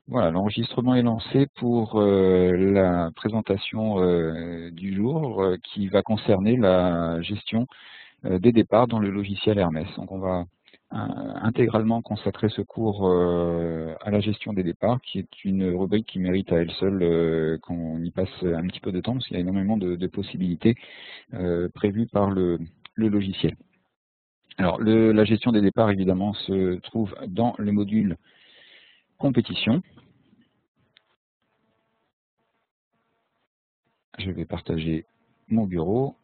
Voilà, l'enregistrement est lancé pour la présentation du jour qui va concerner la gestion des départs dans le logiciel Hermès. Donc on va intégralement consacrer ce cours à la gestion des départs, qui est une rubrique qui mérite à elle seule qu'on y passe un petit peu de temps, parce qu'il y a énormément de possibilités prévues par le logiciel. Alors la gestion des départs évidemment se trouve dans le module compétition. Je vais partager mon bureau.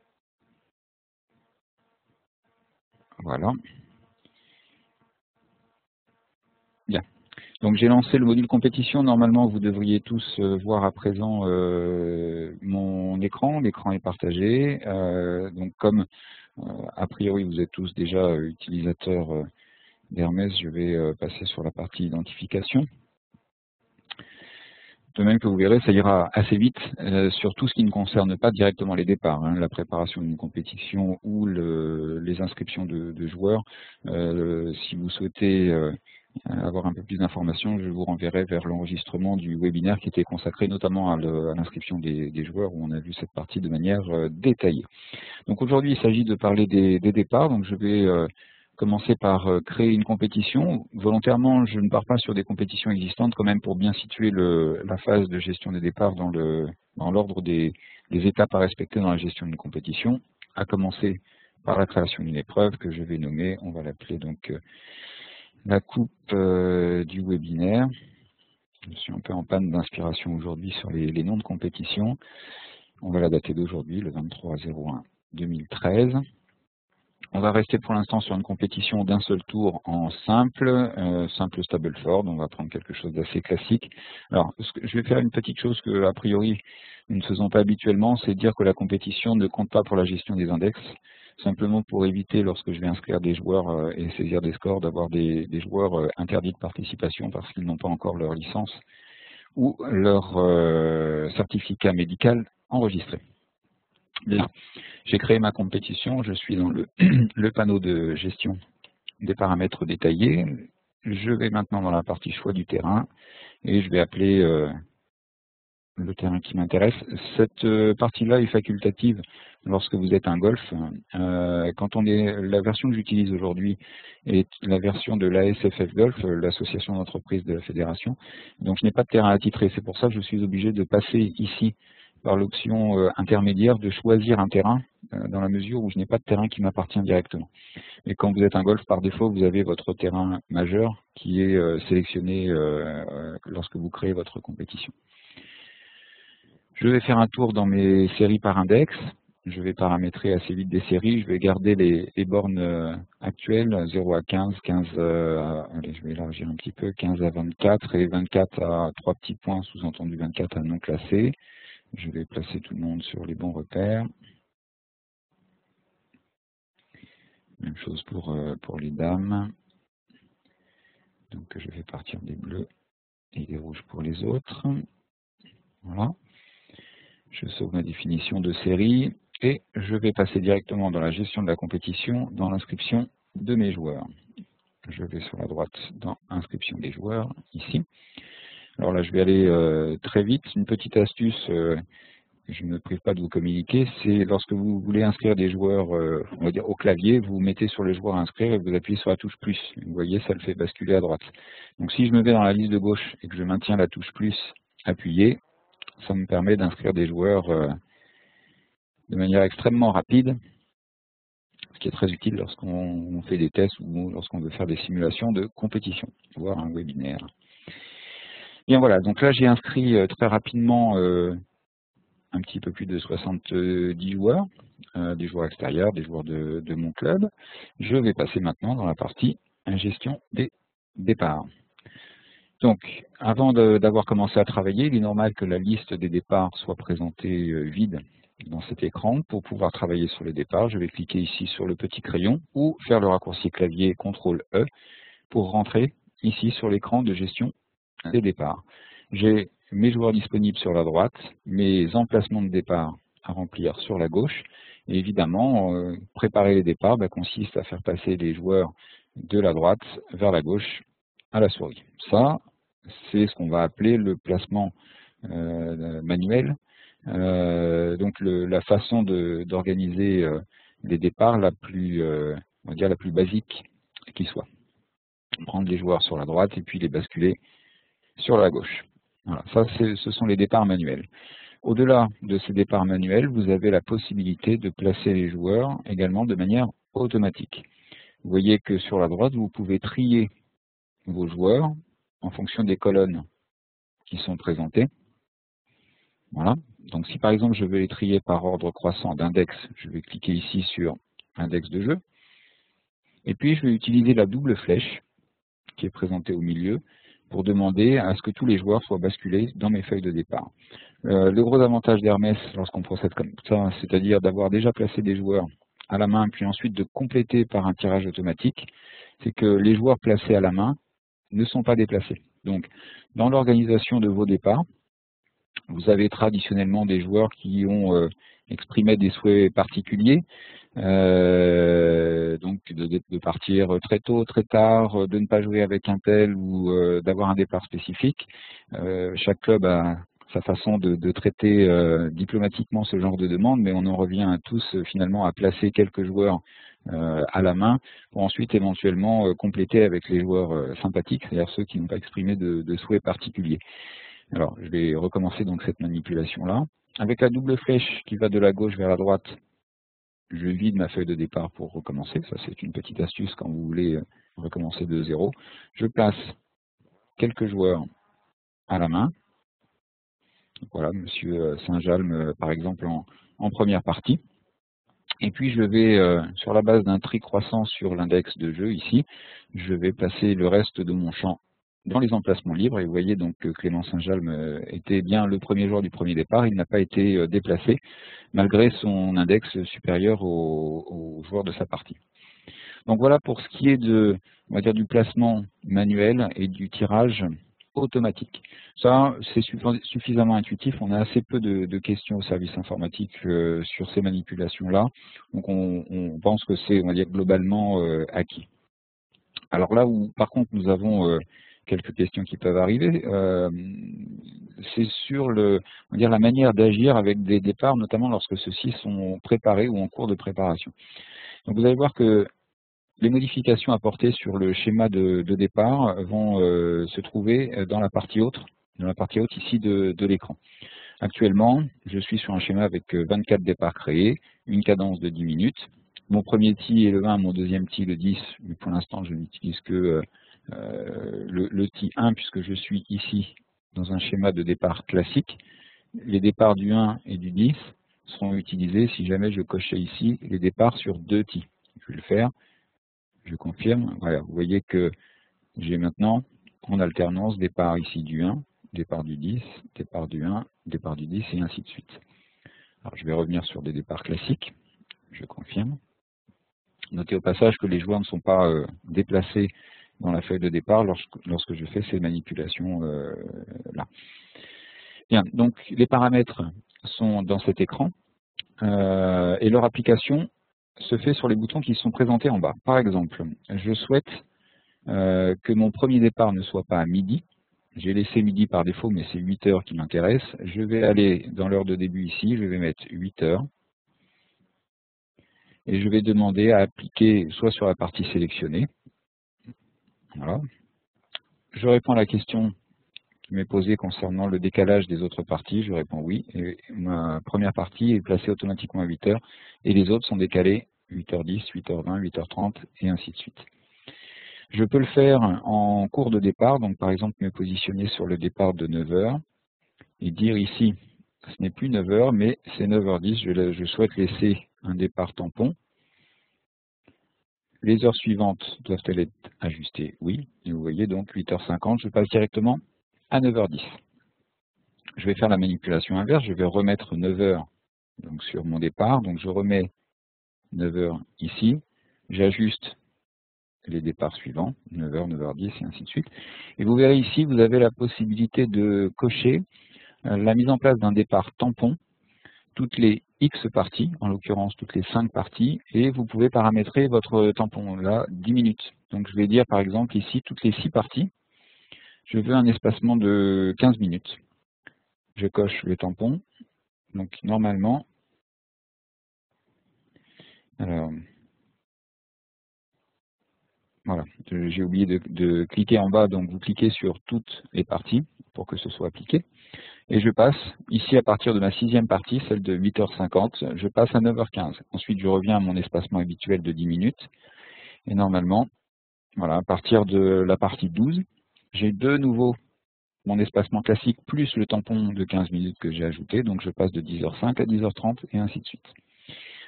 Voilà. Bien. Donc j'ai lancé le module compétition. Normalement, vous devriez tous voir à présent mon écran. L'écran est partagé. Donc comme a priori vous êtes tous déjà utilisateurs d'Hermès, je vais passer sur la partie identification. De même que vous verrez, ça ira assez vite sur tout ce qui ne concerne pas directement les départs, hein, la préparation d'une compétition ou les inscriptions de joueurs. Si vous souhaitez avoir un peu plus d'informations, je vous renverrai vers l'enregistrement du webinaire qui était consacré notamment à l'inscription des joueurs, où on a vu cette partie de manière détaillée. Donc aujourd'hui, il s'agit de parler des départs. Donc je vais commencer par créer une compétition. Volontairement, je ne pars pas sur des compétitions existantes quand même pour bien situer la phase de gestion des départs dans l'ordre des étapes à respecter dans la gestion d'une compétition, à commencer par la création d'une épreuve que je vais nommer, on va l'appeler donc la coupe du webinaire. Je suis un peu en panne d'inspiration aujourd'hui sur les noms de compétition. On va la dater d'aujourd'hui, le 23/01/2013. On va rester pour l'instant sur une compétition d'un seul tour en simple Stableford. On va prendre quelque chose d'assez classique. Alors, je vais faire une petite chose que, a priori, nous ne faisons pas habituellement, c'est dire que la compétition ne compte pas pour la gestion des index, simplement pour éviter, lorsque je vais inscrire des joueurs et saisir des scores, d'avoir des joueurs interdits de participation parce qu'ils n'ont pas encore leur licence ou leur certificat médical enregistré. Bien. J'ai créé ma compétition, je suis dans le panneau de gestion des paramètres détaillés. Je vais maintenant dans la partie choix du terrain et je vais appeler le terrain qui m'intéresse. Cette partie-là est facultative lorsque vous êtes un golf. La version que j'utilise aujourd'hui est la version de l'ASFF Golf, l'association d'entreprises de la fédération. Donc je n'ai pas de terrain attitré. C'est pour ça que je suis obligé de passer ici par l'option intermédiaire de choisir un terrain dans la mesure où je n'ai pas de terrain qui m'appartient directement. Et quand vous êtes un golf, par défaut, vous avez votre terrain majeur qui est sélectionné lorsque vous créez votre compétition. Je vais faire un tour dans mes séries par index. Je vais paramétrer assez vite des séries. Je vais garder les bornes actuelles, 0 à 15, 15 allez, je vais élargir un petit peu, 15 à 24 et 24 à 3 petits points, sous-entendu 24 à non classés. Je vais placer tout le monde sur les bons repères. Même chose pour les dames. Donc je vais partir des bleus et des rouges pour les autres. Voilà. Je sauve ma définition de série et je vais passer directement dans la gestion de la compétition, dans l'inscription de mes joueurs. Je vais sur la droite dans inscription des joueurs, ici. Alors là, je vais aller très vite. Une petite astuce, je ne me prive pas de vous communiquer, c'est lorsque vous voulez inscrire des joueurs, on va dire au clavier, vous mettez sur le joueur à inscrire et vous appuyez sur la touche plus. Vous voyez, ça le fait basculer à droite. Donc si je me mets dans la liste de gauche et que je maintiens la touche plus appuyée, ça me permet d'inscrire des joueurs de manière extrêmement rapide, ce qui est très utile lorsqu'on fait des tests ou lorsqu'on veut faire des simulations de compétition, voire un webinaire. Bien voilà, donc là j'ai inscrit très rapidement un petit peu plus de 70 joueurs, des joueurs extérieurs, des joueurs de mon club. Je vais passer maintenant dans la partie gestion des départs. Donc, avant d'avoir commencé à travailler, il est normal que la liste des départs soit présentée vide dans cet écran. Pour pouvoir travailler sur les départs, je vais cliquer ici sur le petit crayon ou faire le raccourci clavier CTRL-E pour rentrer ici sur l'écran de gestion des départs. J'ai mes joueurs disponibles sur la droite, mes emplacements de départ à remplir sur la gauche. Et évidemment, préparer les départs consiste à faire passer les joueurs de la droite vers la gauche à la souris. Ça, c'est ce qu'on va appeler le placement manuel. Donc la façon d'organiser les départs la plus, on va dire la plus basique qui soit. Prendre les joueurs sur la droite et puis les basculer sur la gauche. Voilà, ça ce sont les départs manuels. Au-delà de ces départs manuels, vous avez la possibilité de placer les joueurs également de manière automatique. Vous voyez que sur la droite, vous pouvez trier vos joueurs en fonction des colonnes qui sont présentées. Voilà. Donc si par exemple je veux les trier par ordre croissant d'index, je vais cliquer ici sur index de jeu. Et puis je vais utiliser la double flèche qui est présentée au milieu pour demander à ce que tous les joueurs soient basculés dans mes feuilles de départ. Le gros avantage d'Hermès lorsqu'on procède comme ça, c'est-à-dire d'avoir déjà placé des joueurs à la main, puis ensuite de compléter par un tirage automatique, c'est que les joueurs placés à la main ne sont pas déplacés. Donc, dans l'organisation de vos départs, vous avez traditionnellement des joueurs qui ont exprimé des souhaits particuliers, donc de partir très tôt, très tard, de ne pas jouer avec un tel ou d'avoir un départ spécifique. Chaque club a sa façon de traiter diplomatiquement ce genre de demande, mais on en revient tous finalement à placer quelques joueurs à la main pour ensuite éventuellement compléter avec les joueurs sympathiques, c'est-à-dire ceux qui n'ont pas exprimé de souhaits particuliers. Alors, je vais recommencer donc cette manipulation-là. Avec la double flèche qui va de la gauche vers la droite, je vide ma feuille de départ pour recommencer. Ça, c'est une petite astuce quand vous voulez recommencer de zéro. Je place quelques joueurs à la main. Voilà, Monsieur Saint-Jalme, par exemple, en première partie. Et puis, je vais, sur la base d'un tri croissant sur l'index de jeu ici, je vais placer le reste de mon champ dans les emplacements libres. Et vous voyez donc que Clément Saint-Jalme était bien le premier joueur du premier départ. Il n'a pas été déplacé, malgré son index supérieur au joueur de sa partie. Donc voilà pour ce qui est de, on va dire, du placement manuel et du tirage automatique. Ça, c'est suffisamment intuitif. On a assez peu de questions au service informatique sur ces manipulations-là. Donc on pense que c'est, on va dire, globalement acquis. Alors là où, par contre, nous avons quelques questions qui peuvent arriver, c'est sur on va dire, la manière d'agir avec des départs, notamment lorsque ceux-ci sont préparés ou en cours de préparation. Donc vous allez voir que les modifications apportées sur le schéma de départ vont se trouver dans la partie haute ici de l'écran. Actuellement, je suis sur un schéma avec 24 départs créés, une cadence de 10 minutes. Mon premier tee est le 1, mon deuxième tee le 10, mais pour l'instant je n'utilise que le tee 1 puisque je suis ici dans un schéma de départ classique. Les départs du 1 et du 10 seront utilisés si jamais je cochais ici les départs sur 2 tees. Je vais le faire. Je confirme. Voilà, vous voyez que j'ai maintenant en alternance départ ici du 1, départ du 10, départ du 1, départ du 10 et ainsi de suite. Alors je vais revenir sur des départs classiques. Je confirme. Notez au passage que les joueurs ne sont pas déplacés dans la feuille de départ lorsque je fais ces manipulations là. Bien, donc les paramètres sont dans cet écran et leur application se fait sur les boutons qui sont présentés en bas. Par exemple, je souhaite que mon premier départ ne soit pas à midi. J'ai laissé midi par défaut, mais c'est 8 heures qui m'intéresse. Je vais aller dans l'heure de début ici, je vais mettre 8 heures. Et je vais demander à appliquer soit sur la partie sélectionnée. Voilà. Je réponds à la question qui m'est posée concernant le décalage des autres parties. Je réponds oui. Et ma première partie est placée automatiquement à 8 heures. Et les autres sont décalés 8h10, 8h20, 8h30 et ainsi de suite. Je peux le faire en cours de départ, donc par exemple me positionner sur le départ de 9h et dire ici, ce n'est plus 9h, mais c'est 9h10, je souhaite laisser un départ tampon. Les heures suivantes doivent-elles être ajustées? Oui. Et vous voyez donc 8h50, je passe directement à 9h10. Je vais faire la manipulation inverse, je vais remettre 9h donc, sur mon départ, donc je remets 9h ici, j'ajuste les départs suivants, 9h, 9h10 et ainsi de suite. Et vous verrez ici, vous avez la possibilité de cocher la mise en place d'un départ tampon, toutes les X parties, en l'occurrence toutes les 5 parties, et vous pouvez paramétrer votre tampon là 10 minutes. Donc je vais dire par exemple ici toutes les 6 parties, Je veux un espacement de 15 minutes. Je coche le tampon. Donc normalement, alors voilà, j'ai oublié de cliquer en bas, donc vous cliquez sur toutes les parties pour que ce soit appliqué. Et je passe ici à partir de ma 6e partie, celle de 8h50, je passe à 9h15. Ensuite, je reviens à mon espacement habituel de 10 minutes. Et normalement, voilà, à partir de la partie 12, j'ai de nouveau mon espacement classique plus le tampon de 15 minutes que j'ai ajouté. Donc je passe de 10h05 à 10h30 et ainsi de suite.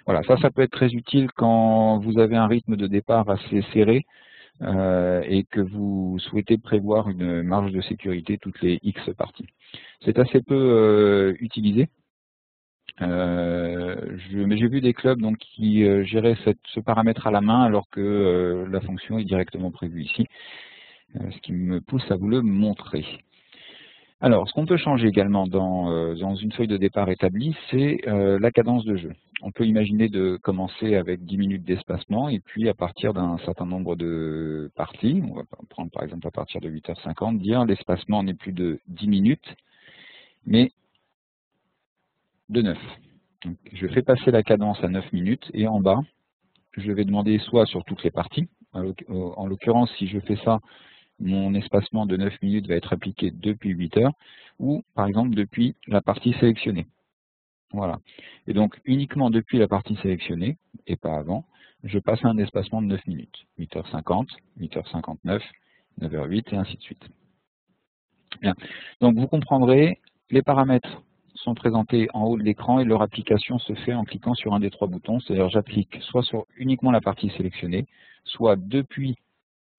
Voilà, ça peut être très utile quand vous avez un rythme de départ assez serré et que vous souhaitez prévoir une marge de sécurité toutes les X parties. C'est assez peu utilisé. Mais j'ai vu des clubs donc, qui géraient ce paramètre à la main alors que la fonction est directement prévue ici, ce qui me pousse à vous le montrer. Alors, ce qu'on peut changer également dans une feuille de départ établie, c'est la cadence de jeu. On peut imaginer de commencer avec 10 minutes d'espacement et puis à partir d'un certain nombre de parties, on va prendre par exemple à partir de 8h50, dire l'espacement n'est plus de 10 minutes, mais de 9. Donc, je fais passer la cadence à 9 minutes et en bas, je vais demander soit sur toutes les parties, en l'occurrence si je fais ça, mon espacement de 9 minutes va être appliqué depuis 8 heures, ou par exemple depuis la partie sélectionnée. Voilà. Et donc uniquement depuis la partie sélectionnée, et pas avant, je passe à un espacement de 9 minutes. 8h50, 8h59, 9h08 et ainsi de suite. Bien. Donc vous comprendrez, les paramètres sont présentés en haut de l'écran et leur application se fait en cliquant sur un des 3 boutons, c'est-à-dire j'applique soit sur uniquement la partie sélectionnée, soit depuis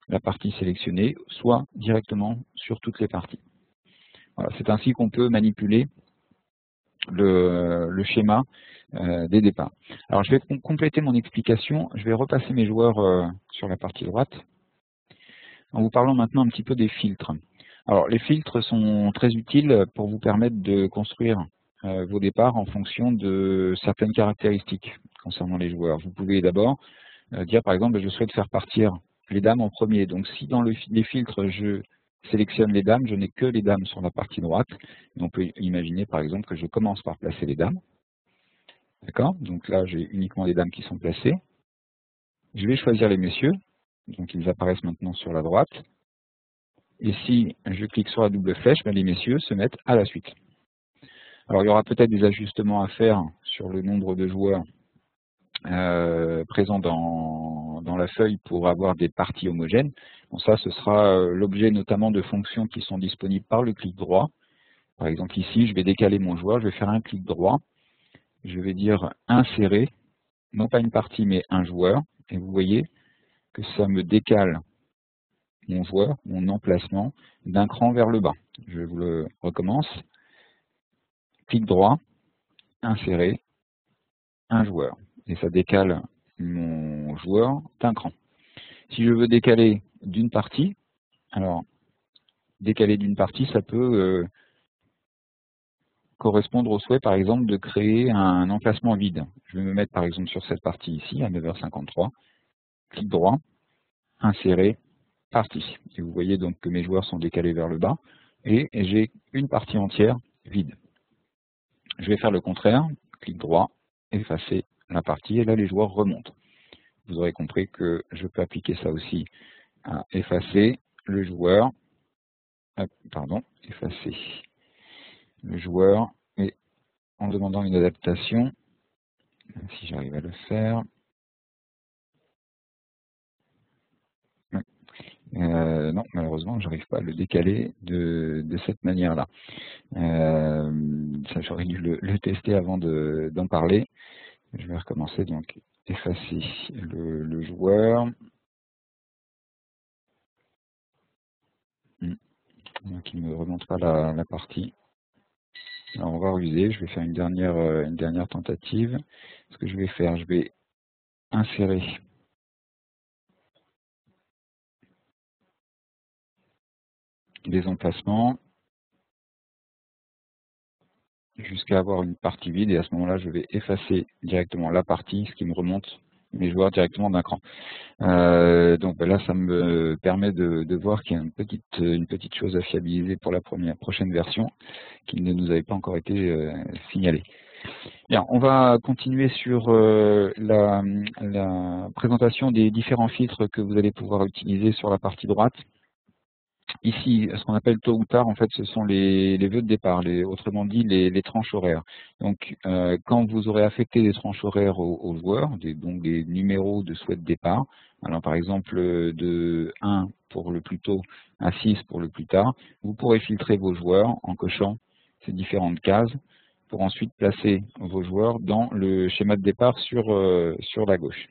la partie sélectionnée, soit directement sur toutes les parties. Voilà, c'est ainsi qu'on peut manipuler le schéma des départs. Alors je vais compléter mon explication, je vais repasser mes joueurs sur la partie droite, en vous parlant maintenant un petit peu des filtres. Alors les filtres sont très utiles pour vous permettre de construire vos départs en fonction de certaines caractéristiques concernant les joueurs. Vous pouvez d'abord dire par exemple je souhaite faire partir les dames en premier. Donc si dans les filtres je sélectionne les dames, je n'ai que les dames sur la partie droite. Et on peut imaginer par exemple que je commence par placer les dames. D'accord? Donc là j'ai uniquement les dames qui sont placées. Je vais choisir les messieurs. Donc ils apparaissent maintenant sur la droite. Et si je clique sur la double flèche, ben, les messieurs se mettent à la suite. Alors il y aura peut-être des ajustements à faire sur le nombre de joueurs présents dans la feuille pour avoir des parties homogènes. Bon, ça, ce sera l'objet notamment de fonctions qui sont disponibles par le clic droit. Par exemple ici, je vais décaler mon joueur, je vais faire un clic droit, je vais dire insérer, non pas une partie mais un joueur, et vous voyez que ça me décale mon joueur, mon emplacement, d'un cran vers le bas. Je vous le recommence. Clic droit, insérer, un joueur. Et ça décale mon joueur d'un cran. Si je veux décaler d'une partie, alors décaler d'une partie, ça peut correspondre au souhait, par exemple, de créer un emplacement vide. Je vais me mettre, par exemple, sur cette partie ici, à 9h53, clic droit, insérer, partie. Et vous voyez donc que mes joueurs sont décalés vers le bas, et j'ai une partie entière vide. Je vais faire le contraire, clic droit, effacer la partie, et là les joueurs remontent. Vous aurez compris que je peux appliquer ça aussi à effacer le joueur, effacer le joueur, et en demandant une adaptation, si j'arrive à le faire, non, malheureusement, je n'arrive pas à le décaler de cette manière-là. Ça, j'aurais dû le tester avant d'en parler. Je vais recommencer, donc effacer le joueur. Donc il ne me remonte pas la partie. Alors on va ruser, je vais faire une dernière tentative. Ce que je vais faire, je vais insérer les emplacements jusqu'à avoir une partie vide, et à ce moment-là, je vais effacer directement la partie, ce qui me remonte mes joueurs directement d'un cran. Donc là, ça me permet de voir qu'il y a une petite chose à fiabiliser pour la prochaine version qui ne nous avait pas encore été signalée. Bien, on va continuer sur la présentation des différents filtres que vous allez pouvoir utiliser sur la partie droite. Ici, ce qu'on appelle tôt ou tard, en fait, ce sont les vœux de départ, autrement dit les tranches horaires. Donc, quand vous aurez affecté des tranches horaires aux joueurs, donc des numéros de souhait de départ, alors par exemple de 1 pour le plus tôt à 6 pour le plus tard, vous pourrez filtrer vos joueurs en cochant ces différentes cases pour ensuite placer vos joueurs dans le schéma de départ sur la gauche.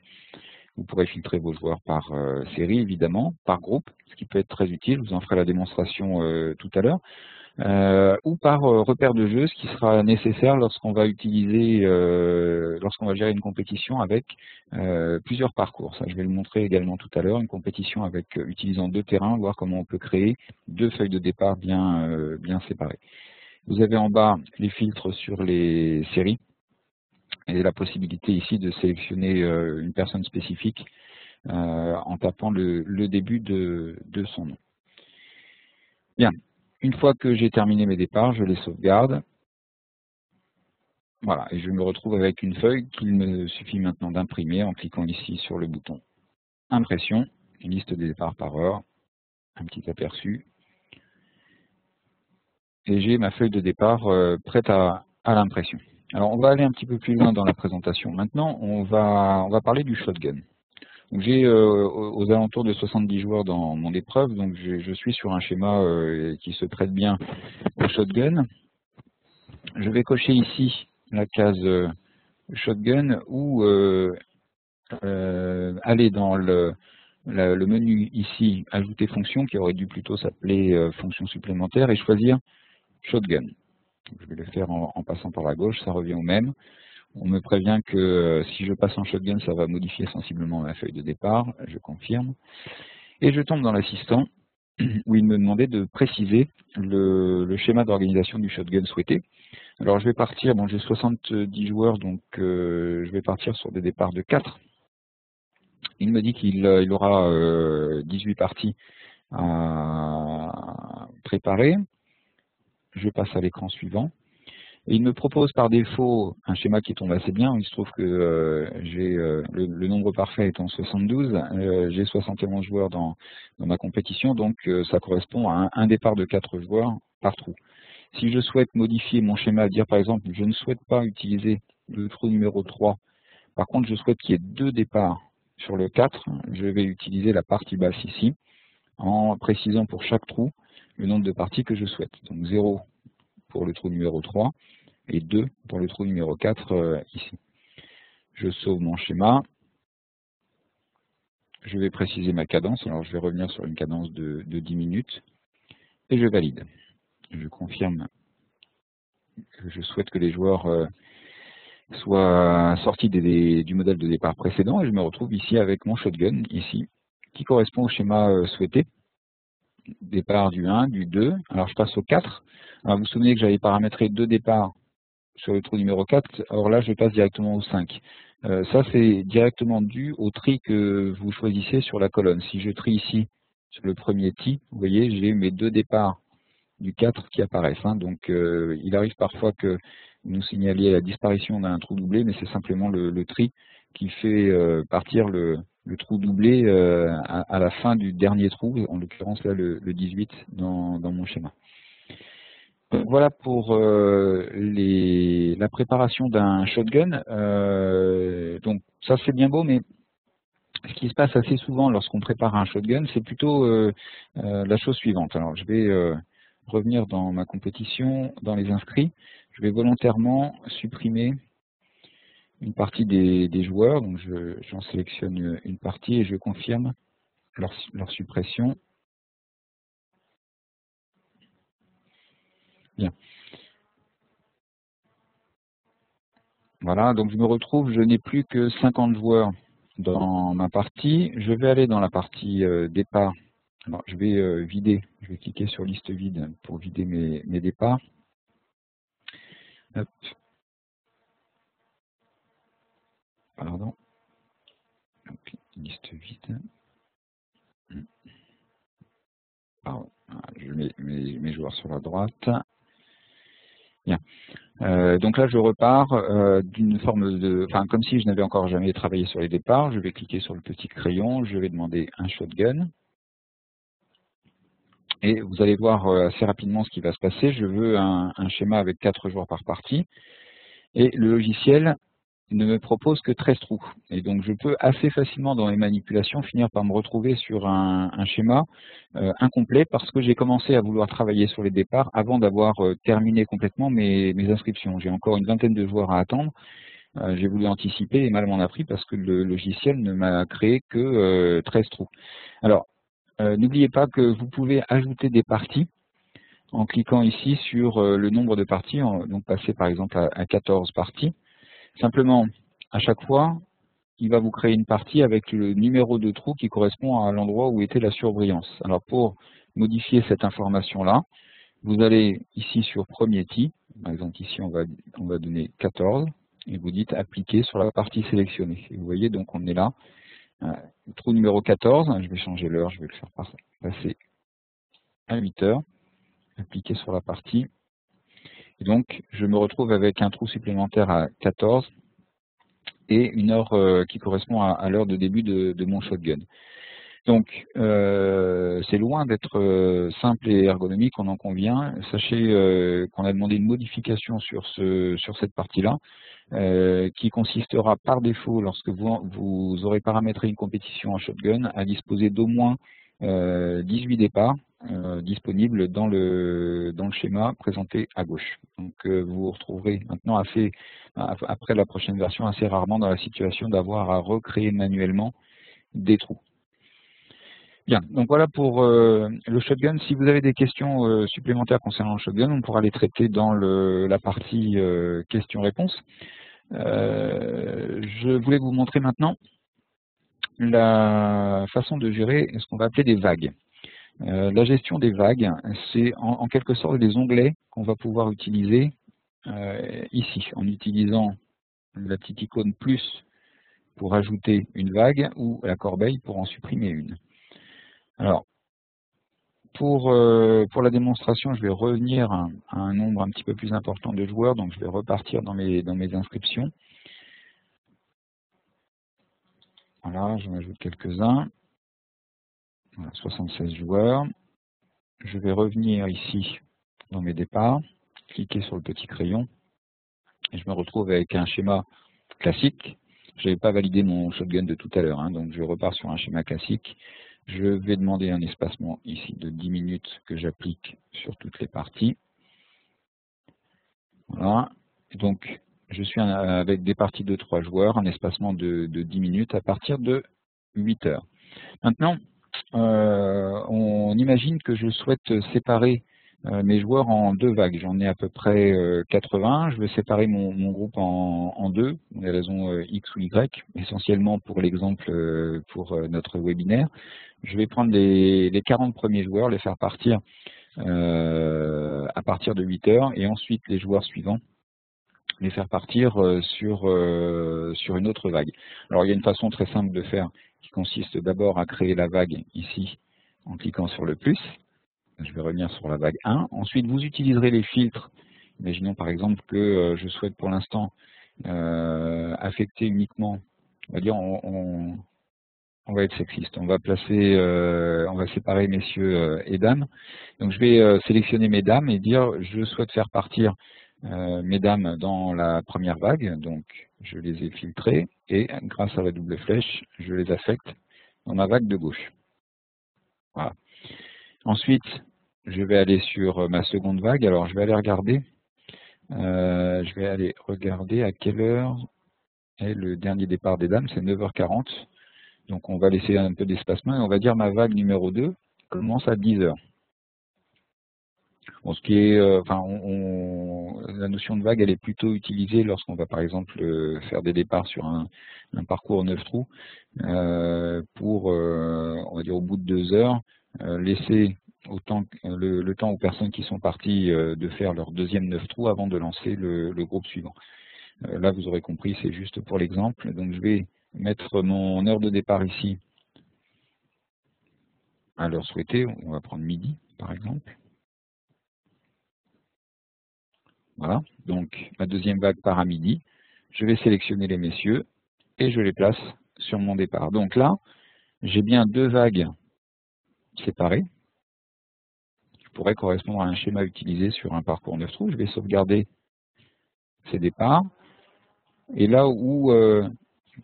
Vous pourrez filtrer vos joueurs par série, évidemment, par groupe, ce qui peut être très utile, je vous en ferai la démonstration tout à l'heure, ou par repère de jeu, ce qui sera nécessaire lorsqu'on va utiliser, lorsqu'on va gérer une compétition avec plusieurs parcours. Ça, je vais le montrer également tout à l'heure, une compétition avec utilisant 2 terrains, voir comment on peut créer 2 feuilles de départ bien séparées. Vous avez en bas les filtres sur les séries, et la possibilité ici de sélectionner une personne spécifique en tapant le début de son nom. Bien, une fois que j'ai terminé mes départs, je les sauvegarde. Voilà, et je me retrouve avec une feuille qu'il me suffit maintenant d'imprimer en cliquant ici sur le bouton Impression, une liste des départs par heure, un petit aperçu. Et j'ai ma feuille de départ prête à l'impression. Alors on va aller un petit peu plus loin dans la présentation. Maintenant, on va parler du shotgun. J'ai aux alentours de 70 joueurs dans mon épreuve, donc je suis sur un schéma qui se prête bien au shotgun. Je vais cocher ici la case shotgun ou aller dans le menu ici, ajouter fonction, qui aurait dû plutôt s'appeler fonction supplémentaire, et choisir shotgun. Je vais le faire en passant par la gauche, ça revient au même. On me prévient que si je passe en shotgun, ça va modifier sensiblement ma feuille de départ, je confirme. Et je tombe dans l'assistant, où il me demandait de préciser le schéma d'organisation du shotgun souhaité. Alors je vais partir, bon j'ai 70 joueurs, donc je vais partir sur des départs de 4. Il me dit qu'il aura 18 parties à préparer. Je passe à l'écran suivant. Et il me propose par défaut un schéma qui tombe assez bien. Il se trouve que j'ai le nombre parfait étant 72, j'ai 71 joueurs dans ma compétition, donc ça correspond à un départ de 4 joueurs par trou. Si je souhaite modifier mon schéma, dire par exemple je ne souhaite pas utiliser le trou numéro 3, par contre je souhaite qu'il y ait 2 départs sur le 4, je vais utiliser la partie basse ici, en précisant pour chaque trou le nombre de parties que je souhaite. Donc 0 pour le trou numéro 3 et 2 pour le trou numéro 4 ici. Je sauve mon schéma, je vais préciser ma cadence, alors je vais revenir sur une cadence de 10 minutes, et je valide. Je confirme que je souhaite que les joueurs soient sortis du modèle de départ précédent, et je me retrouve ici avec mon shotgun, ici, qui correspond au schéma souhaité. Départ du 1, du 2, alors je passe au 4. Alors vous vous souvenez que j'avais paramétré 2 départs sur le trou numéro 4, alors là je passe directement au 5. Ça c'est directement dû au tri que vous choisissez sur la colonne. Si je trie ici sur le premier tee, vous voyez j'ai mes 2 départs du 4 qui apparaissent. Donc il arrive parfois que vous nous signaliez la disparition d'un trou doublé, mais c'est simplement le tri qui fait partir le trou doublé à la fin du dernier trou, en l'occurrence là le 18 dans mon schéma. Donc, voilà pour la préparation d'un shotgun. Donc ça c'est bien beau, mais ce qui se passe assez souvent lorsqu'on prépare un shotgun, c'est plutôt la chose suivante. Alors je vais revenir dans ma compétition, dans les inscrits. Je vais volontairement supprimer une partie des joueurs. Donc j'en sélectionne une partie et je confirme leur suppression. Bien. Voilà, donc je me retrouve, je n'ai plus que 50 joueurs dans ma partie. Je vais aller dans la partie départ. Alors, je vais vider, je vais cliquer sur liste vide pour vider mes départs. Hop. Pardon. Donc, liste vide. Pardon. Je mets mes joueurs sur la droite. Bien. Donc là, je repars d'une forme de, enfin, comme si je n'avais encore jamais travaillé sur les départs. Je vais cliquer sur le petit crayon. Je vais demander un shotgun. Et vous allez voir assez rapidement ce qui va se passer. Je veux un schéma avec 4 joueurs par partie. Et le logiciel ne me propose que 13 trous. Et donc je peux assez facilement dans les manipulations finir par me retrouver sur un schéma incomplet parce que j'ai commencé à vouloir travailler sur les départs avant d'avoir terminé complètement mes inscriptions. J'ai encore une vingtaine de joueurs à attendre. J'ai voulu anticiper et mal m'en a pris parce que le logiciel ne m'a créé que 13 trous. Alors, n'oubliez pas que vous pouvez ajouter des parties en cliquant ici sur le nombre de parties, donc passer par exemple à 14 parties. Simplement, à chaque fois, il va vous créer une partie avec le numéro de trou qui correspond à l'endroit où était la surbrillance. Alors pour modifier cette information-là, vous allez ici sur Premier T, par exemple ici on va donner 14, et vous dites appliquer sur la partie sélectionnée. Et vous voyez donc on est là, trou numéro 14, je vais changer l'heure, je vais le faire passer à 8 heures, appliquer sur la partie. Et donc, je me retrouve avec un trou supplémentaire à 14 et une heure qui correspond à l'heure de début de mon shotgun. Donc, c'est loin d'être simple et ergonomique, on en convient. Sachez qu'on a demandé une modification sur cette partie-là, qui consistera par défaut, lorsque vous aurez paramétré une compétition en shotgun, à disposer d'au moins 18 départs disponibles dans le schéma présenté à gauche. Donc vous vous retrouverez maintenant après la prochaine version assez rarement dans la situation d'avoir à recréer manuellement des trous. Bien, donc voilà pour le shotgun. Si vous avez des questions supplémentaires concernant le shotgun, on pourra les traiter dans la partie questions-réponses. Je voulais vous montrer maintenant la façon de gérer ce qu'on va appeler des vagues. La gestion des vagues, c'est en quelque sorte des onglets qu'on va pouvoir utiliser ici, en utilisant la petite icône plus pour ajouter une vague ou la corbeille pour en supprimer une. Alors, pour la démonstration, je vais revenir à un nombre un petit peu plus important de joueurs, donc je vais repartir dans mes inscriptions. Voilà, j'en ajoute quelques-uns. Voilà, 76 joueurs. Je vais revenir ici dans mes départs, cliquer sur le petit crayon, et je me retrouve avec un schéma classique. Je n'avais pas validé mon shotgun de tout à l'heure, hein, donc je repars sur un schéma classique. Je vais demander un espacement ici de 10 minutes que j'applique sur toutes les parties. Voilà. Donc, je suis avec des parties de 3 joueurs, un espacement de 10 minutes à partir de 8 heures. Maintenant, on imagine que je souhaite séparer mes joueurs en 2 vagues. J'en ai à peu près 80. Je veux séparer mon groupe en 2, pour des raisons X ou Y, essentiellement pour l'exemple pour notre webinaire. Je vais prendre les 40 premiers joueurs, les faire partir à partir de 8 heures, et ensuite les joueurs suivants, les faire partir sur une autre vague. Alors il y a une façon très simple de faire qui consiste d'abord à créer la vague ici en cliquant sur le plus. Je vais revenir sur la vague 1. Ensuite vous utiliserez les filtres. Imaginons par exemple que je souhaite pour l'instant affecter uniquement, on va dire on va être sexiste, on va séparer messieurs et dames. Donc je vais sélectionner mes dames et dire je souhaite faire partir mes dames dans la première vague, donc je les ai filtrées et grâce à la double flèche, je les affecte dans ma vague de gauche. Voilà. Ensuite, je vais aller sur ma seconde vague. Alors je vais aller regarder. À quelle heure est le dernier départ des dames, c'est 9h40. Donc on va laisser un peu d'espacement et on va dire ma vague numéro 2 commence à 10h. Bon, ce qui est, la notion de vague, elle est plutôt utilisée lorsqu'on va par exemple faire des départs sur un parcours 9 trous pour, on va dire au bout de 2 heures, laisser le temps aux personnes qui sont parties de faire leur deuxième 9 trous avant de lancer le groupe suivant. Là, vous aurez compris, c'est juste pour l'exemple. Donc, je vais mettre mon heure de départ ici à l'heure souhaitée. On va prendre midi, par exemple. Voilà, donc ma deuxième vague part à midi. Je vais sélectionner les messieurs et je les place sur mon départ. Donc là, j'ai bien deux vagues séparées, qui pourraient correspondre à un schéma utilisé sur un parcours 9 trous. Je vais sauvegarder ces départs. Et là où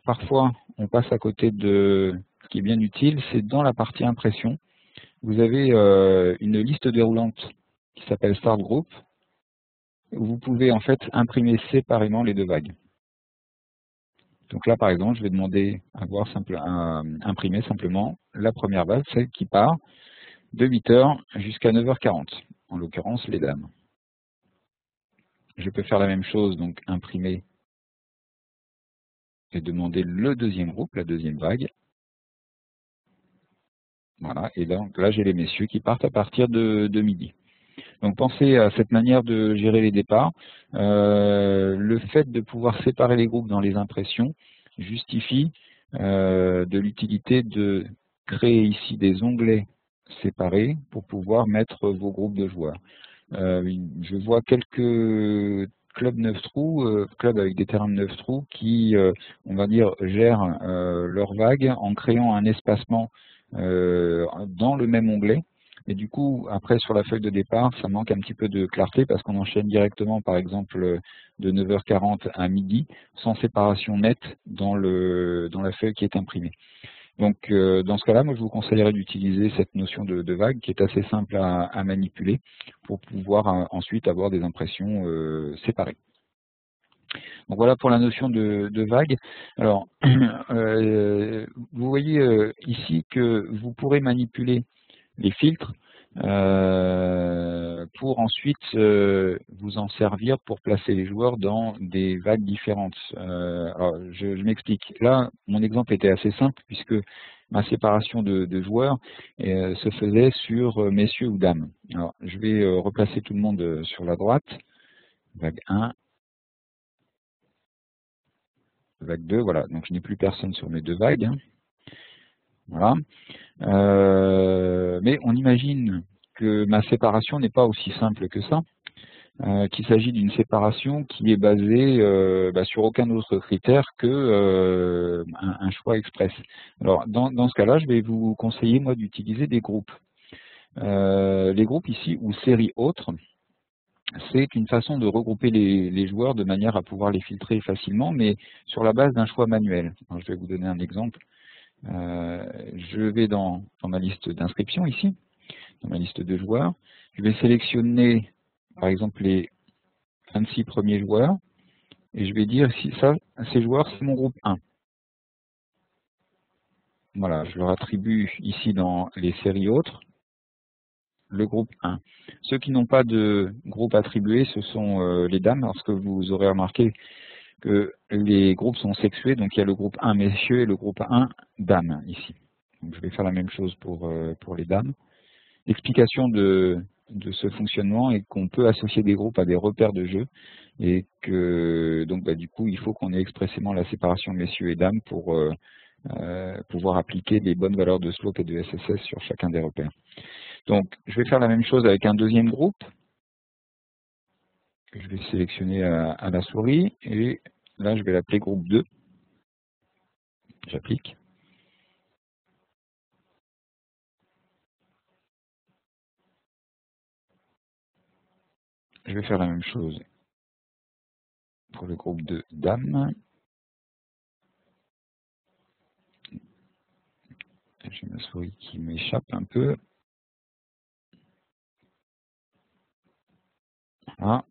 parfois on passe à côté de ce qui est bien utile, c'est dans la partie impression. Vous avez une liste déroulante qui s'appelle Start Group. Vous pouvez en fait imprimer séparément les deux vagues. Donc là, par exemple, je vais demander à imprimer simplement la première vague, celle qui part de 8h jusqu'à 9h40, en l'occurrence les dames. Je peux faire la même chose, donc imprimer et demander le deuxième groupe, la deuxième vague. Voilà, et donc là j'ai les messieurs qui partent à partir de midi. Donc pensez à cette manière de gérer les départs. Le fait de pouvoir séparer les groupes dans les impressions justifie de l'utilité de créer ici des onglets séparés pour pouvoir mettre vos groupes de joueurs. Je vois quelques clubs 9 trous, clubs avec des terrains de 9 trous qui, on va dire, gèrent leurs vagues en créant un espacement dans le même onglet. Et du coup, après, sur la feuille de départ, ça manque un petit peu de clarté parce qu'on enchaîne directement, par exemple, de 9h40 à midi, sans séparation nette dans la feuille qui est imprimée. Donc, dans ce cas-là, moi, je vous conseillerais d'utiliser cette notion de vague qui est assez simple à manipuler pour pouvoir ensuite avoir des impressions séparées. Donc voilà pour la notion de vague. Alors, vous voyez ici que vous pourrez manipuler les filtres pour ensuite vous en servir pour placer les joueurs dans des vagues différentes. Alors, je m'explique. Là, mon exemple était assez simple puisque ma séparation de joueurs se faisait sur messieurs ou dames. Alors, je vais replacer tout le monde sur la droite. Vague 1, vague 2, voilà. Donc, je n'ai plus personne sur mes deux vagues. Hein. Voilà. Mais on imagine que ma séparation n'est pas aussi simple que ça, qu'il s'agit d'une séparation qui est basée sur aucun autre critère que un choix express. Alors dans ce cas-là, je vais vous conseiller moi d'utiliser des groupes. Les groupes ici ou séries autres, c'est une façon de regrouper les joueurs de manière à pouvoir les filtrer facilement, mais sur la base d'un choix manuel. Alors, je vais vous donner un exemple. Je vais dans ma liste d'inscription ici, dans ma liste de joueurs. Je vais sélectionner, par exemple, les 26 premiers joueurs, et je vais dire si ces joueurs, c'est mon groupe 1. Voilà, je leur attribue ici dans les séries autres, le groupe 1. Ceux qui n'ont pas de groupe attribué, ce sont les dames, parce que vous aurez remarqué que les groupes sont sexués, donc il y a le groupe 1 messieurs et le groupe 1 dames ici. Donc je vais faire la même chose pour les dames. L'explication de ce fonctionnement est qu'on peut associer des groupes à des repères de jeu et que donc du coup il faut qu'on ait expressément la séparation messieurs et dames pour pouvoir appliquer les bonnes valeurs de slope et de SSS sur chacun des repères. Donc je vais faire la même chose avec un deuxième groupe que je vais sélectionner à la souris et là je vais l'appeler groupe 2. J'applique. Je vais faire la même chose pour le groupe de dames. J'ai ma souris qui m'échappe un peu. Voilà.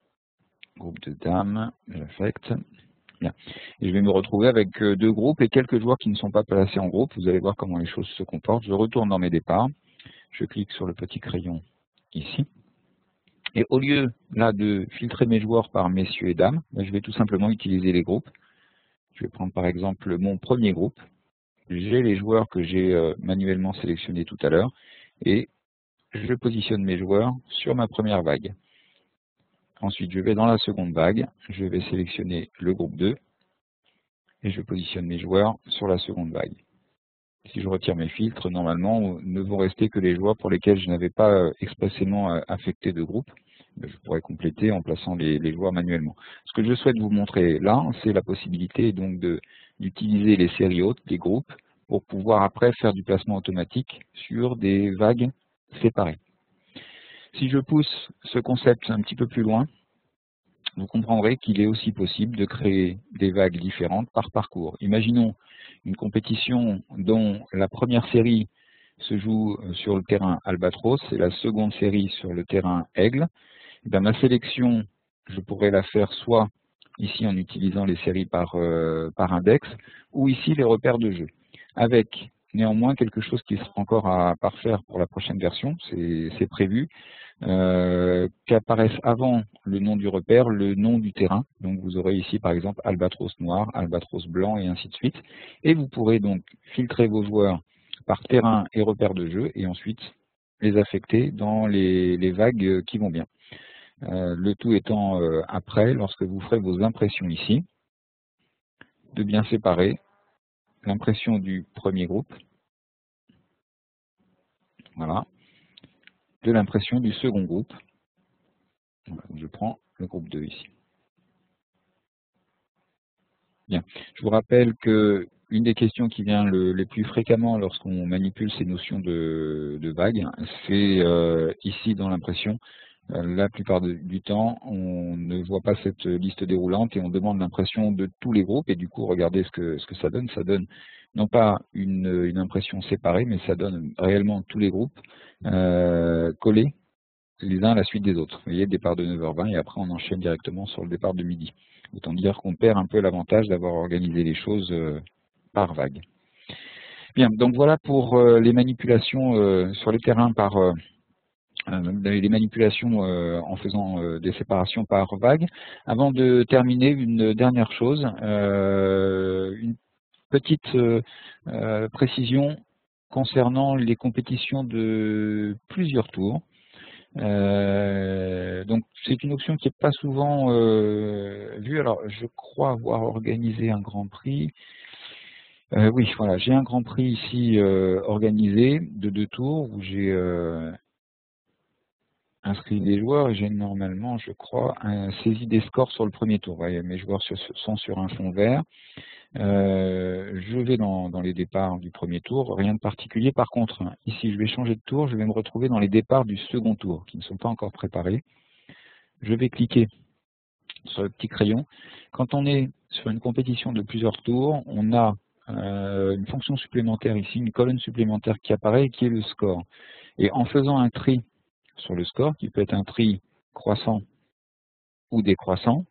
Groupe de dames, j'affecte. Bien. Et je vais me retrouver avec deux groupes et quelques joueurs qui ne sont pas placés en groupe. Vous allez voir comment les choses se comportent. Je retourne dans mes départs. Je clique sur le petit crayon ici. Et au lieu là de filtrer mes joueurs par messieurs et dames, je vais tout simplement utiliser les groupes. Je vais prendre par exemple mon premier groupe. J'ai les joueurs que j'ai manuellement sélectionnés tout à l'heure. Et je positionne mes joueurs sur ma première vague. Ensuite, je vais dans la seconde vague. Je vais sélectionner le groupe 2. et je positionne mes joueurs sur la seconde vague. Si je retire mes filtres, normalement, ne vont rester que les joueurs pour lesquels je n'avais pas expressément affecté de groupe. Je pourrais compléter en plaçant les joueurs manuellement. Ce que je souhaite vous montrer là, c'est la possibilité donc d'utiliser les séries hautes, les groupes, pour pouvoir après faire du placement automatique sur des vagues séparées. Si je pousse ce concept un petit peu plus loin, vous comprendrez qu'il est aussi possible de créer des vagues différentes par parcours. Imaginons une compétition dont la première série se joue sur le terrain Albatros et la seconde série sur le terrain Aigle. Dans ma sélection, je pourrais la faire soit ici en utilisant les séries par index, ou ici les repères de jeu, avec néanmoins quelque chose qui sera encore à parfaire pour la prochaine version, c'est prévu, qu'apparaisse avant le nom du repère, le nom du terrain. Donc vous aurez ici par exemple Albatros noir, Albatros blanc et ainsi de suite. Et vous pourrez donc filtrer vos joueurs par terrain et repère de jeu et ensuite les affecter dans les vagues qui vont bien. Le tout étant après, lorsque vous ferez vos impressions ici, de bien séparer l'impression du premier groupe, voilà, de l'impression du second groupe. Voilà, je prends le groupe 2 ici. Bien. Je vous rappelle que une des questions qui vient les plus fréquemment lorsqu'on manipule ces notions de vagues, c'est ici dans l'impression. La plupart du temps, on ne voit pas cette liste déroulante et on demande l'impression de tous les groupes. Et du coup, regardez ce que ça donne. Ça donne non pas une impression séparée, mais ça donne réellement tous les groupes collés les uns à la suite des autres. Vous voyez, départ de 9h20 et après on enchaîne directement sur le départ de midi. Autant dire qu'on perd un peu l'avantage d'avoir organisé les choses par vague. Bien, donc voilà pour les manipulations sur les terrains par les manipulations en faisant des séparations par vague. Avant de terminer, une dernière chose, une petite précision concernant les compétitions de plusieurs tours. Donc c'est une option qui n'est pas souvent vue. Alors je crois avoir organisé un Grand Prix. Oui, voilà, j'ai un Grand Prix ici organisé de 2 tours où j'ai inscrit des joueurs et j'ai normalement, je crois, saisi des scores sur le premier tour. Vous voyez, mes joueurs sont sur un fond vert. Je vais dans les départs du premier tour, rien de particulier. Par contre, ici, je vais changer de tour, je vais me retrouver dans les départs du second tour, qui ne sont pas encore préparés. Je vais cliquer sur le petit crayon. Quand on est sur une compétition de plusieurs tours, on a une fonction supplémentaire ici, une colonne supplémentaire qui apparaît, qui est le score. Et en faisant un tri sur le score, qui peut être un tri croissant ou décroissant,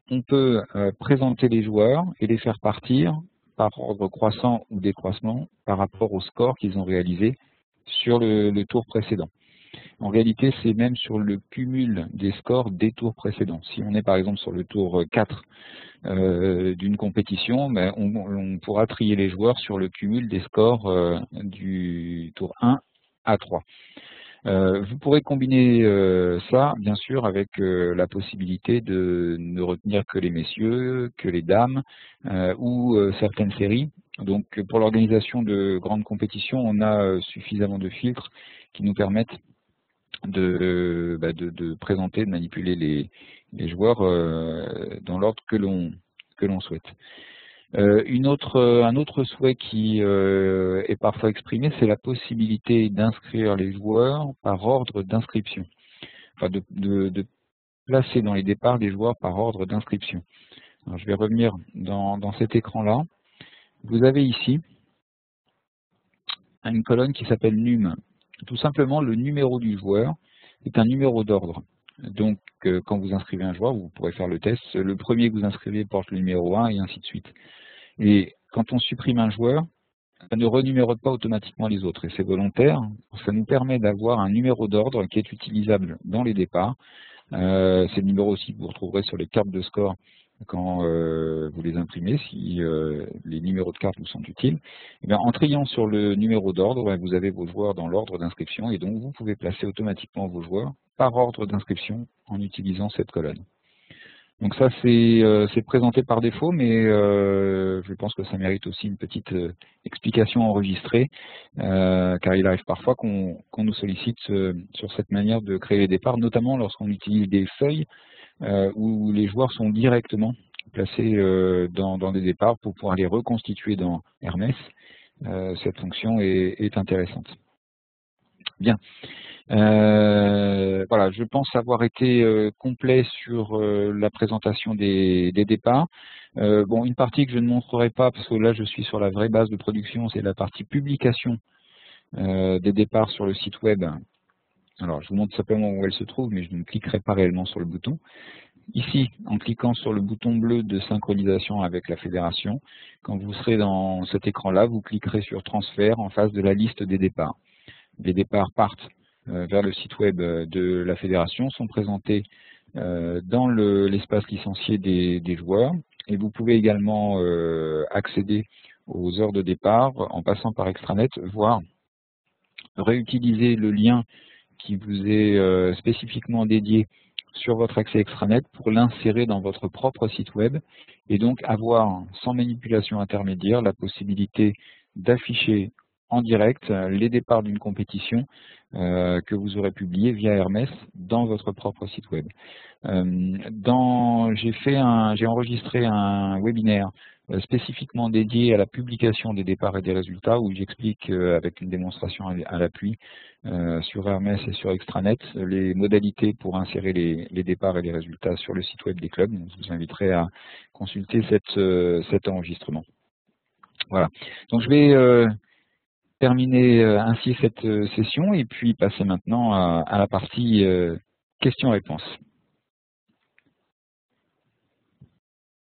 on peut présenter les joueurs et les faire partir par ordre croissant ou décroissant par rapport au score qu'ils ont réalisé sur le tour précédent. En réalité, c'est même sur le cumul des scores des tours précédents. Si on est par exemple sur le tour 4 d'une compétition, ben, on pourra trier les joueurs sur le cumul des scores du tour 1 à 3. Vous pourrez combiner ça, bien sûr, avec la possibilité de ne retenir que les messieurs, que les dames ou certaines séries. Donc, pour l'organisation de grandes compétitions, on a suffisamment de filtres qui nous permettent de présenter, de manipuler les joueurs dans l'ordre que l'on souhaite. Un autre souhait qui est parfois exprimé, c'est la possibilité d'inscrire les joueurs par ordre d'inscription, enfin de placer dans les départs les joueurs par ordre d'inscription. Je vais revenir dans cet écran-là. Vous avez ici une colonne qui s'appelle num. Tout simplement, le numéro du joueur est un numéro d'ordre. Donc, quand vous inscrivez un joueur, vous pourrez faire le test. Le premier que vous inscrivez porte le numéro 1 et ainsi de suite. Et quand on supprime un joueur, ça ne renumérote pas automatiquement les autres. Et c'est volontaire. Ça nous permet d'avoir un numéro d'ordre qui est utilisable dans les départs. C'est le numéro aussi que vous retrouverez sur les cartes de score quand vous les imprimez, si les numéros de cartes vous sont utiles. Et bien, en triant sur le numéro d'ordre, vous avez vos joueurs dans l'ordre d'inscription et donc vous pouvez placer automatiquement vos joueurs par ordre d'inscription en utilisant cette colonne. Donc ça, c'est présenté par défaut, mais je pense que ça mérite aussi une petite explication enregistrée, car il arrive parfois qu'on nous sollicite sur cette manière de créer les départs, notamment lorsqu'on utilise des feuilles où les joueurs sont directement placés dans des départs pour pouvoir les reconstituer dans Hermès. Cette fonction est intéressante. Bien. Voilà, je pense avoir été complet sur la présentation des départs. Bon, une partie que je ne montrerai pas, parce que là je suis sur la vraie base de production, c'est la partie publication des départs sur le site web. Alors, je vous montre simplement où elle se trouve, mais je ne cliquerai pas réellement sur le bouton. Ici, en cliquant sur le bouton bleu de synchronisation avec la fédération, quand vous serez dans cet écran-là, vous cliquerez sur transfert en face de la liste des départs. Les départs partent vers le site web de la fédération, sont présentés dans l'espace licencié des joueurs, et vous pouvez également accéder aux heures de départ en passant par extranet, voire réutiliser le lien qui vous est spécifiquement dédié sur votre accès extranet pour l'insérer dans votre propre site web et donc avoir, sans manipulation intermédiaire, la possibilité d'afficher en direct les départs d'une compétition que vous aurez publié via Hermès dans votre propre site web. J'ai enregistré un webinaire spécifiquement dédié à la publication des départs et des résultats où j'explique avec une démonstration à l'appui sur Hermès et sur Extranet les modalités pour insérer les départs et les résultats sur le site web des clubs. Donc, je vous inviterai à consulter cet enregistrement. Voilà. Donc je vais terminer ainsi cette session et puis passer maintenant à la partie questions-réponses.